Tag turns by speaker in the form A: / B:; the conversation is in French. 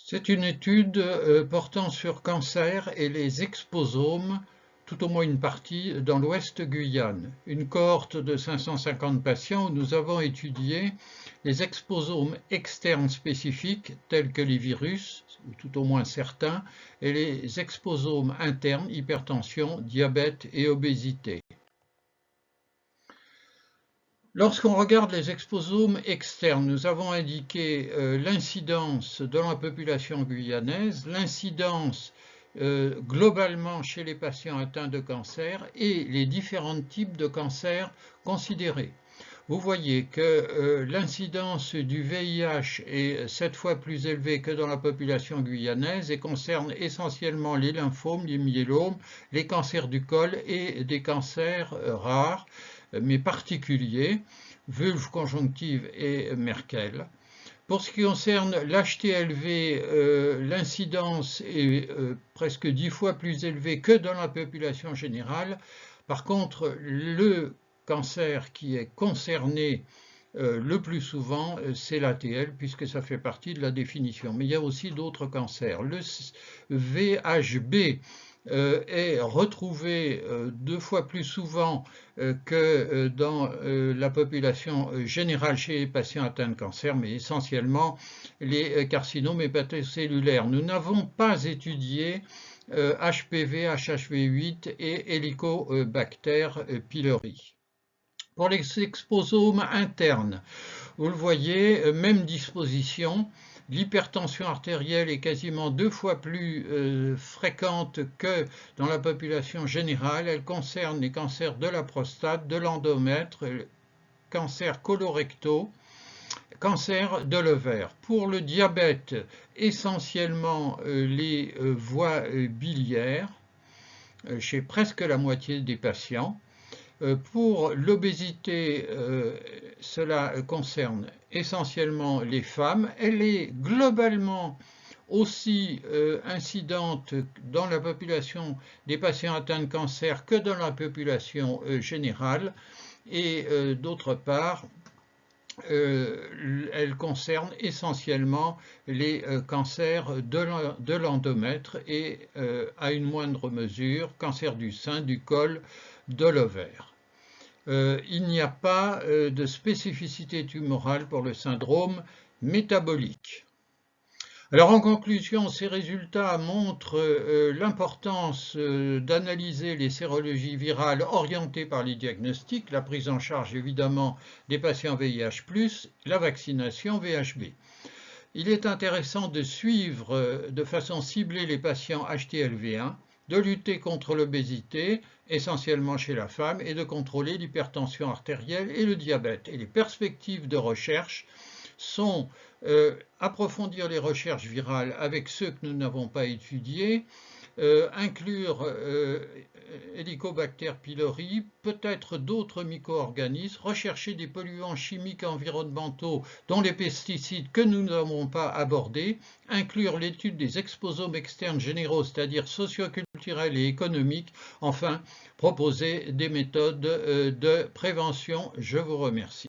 A: C'est une étude portant sur cancer et les exposomes, tout au moins une partie, dans l'Ouest Guyane. Une cohorte de 550 patients où nous avons étudié les exposomes externes spécifiques tels que les virus, ou tout au moins certains, et les exposomes internes, hypertension, diabète et obésité. Lorsqu'on regarde les exposomes externes, nous avons indiqué l'incidence dans la population guyanaise, l'incidence globalement chez les patients atteints de cancer et les différents types de cancers considérés. Vous voyez que l'incidence du VIH est 7 fois plus élevée que dans la population guyanaise et concerne essentiellement les lymphomes, les myélomes, les cancers du col et des cancers rares, mais particuliers, vulve conjonctive et Merkel. Pour ce qui concerne l'HTLV, l'incidence est presque 10 fois plus élevée que dans la population générale. Par contre, le cancer qui est concerné le plus souvent, c'est l'ATL, puisque ça fait partie de la définition. Mais il y a aussi d'autres cancers. Le VHB est retrouvé 2 fois plus souvent que dans la population générale chez les patients atteints de cancer, mais essentiellement les carcinomes hépatocellulaires. Nous n'avons pas étudié HPV, HHV8 et Helicobacter pylori. Pour les exposomes internes, vous le voyez, même disposition. L'hypertension artérielle est quasiment 2 fois plus fréquente que dans la population générale. Elle concerne les cancers de la prostate, de l'endomètre, cancers colorectaux, cancer de l'ovaire. Pour le diabète, essentiellement les voies biliaires, chez presque la moitié des patients. Pour l'obésité, cela concerne essentiellement les femmes. Elle est globalement aussi incidente dans la population des patients atteints de cancer que dans la population générale. Et d'autre part, elle concerne essentiellement les cancers de l'endomètre et à une moindre mesure, cancer du sein, du col, de l'ovaire. Il n'y a pas de spécificité tumorale pour le syndrome métabolique. Alors en conclusion, ces résultats montrent l'importance d'analyser les sérologies virales orientées par les diagnostics, la prise en charge évidemment des patients VIH+, la vaccination VHB. Il est intéressant de suivre de façon ciblée les patients HTLV1, de lutter contre l'obésité, essentiellement chez la femme, et de contrôler l'hypertension artérielle et le diabète. Et les perspectives de recherche sont approfondir les recherches virales avec ceux que nous n'avons pas étudiés, inclure Helicobacter pylori, peut-être d'autres micro-organismes, rechercher des polluants chimiques environnementaux dont les pesticides que nous n'avons pas abordés, inclure l'étude des exposomes externes généraux, c'est-à-dire socioculturels et économiques, enfin proposer des méthodes de prévention. Je vous remercie.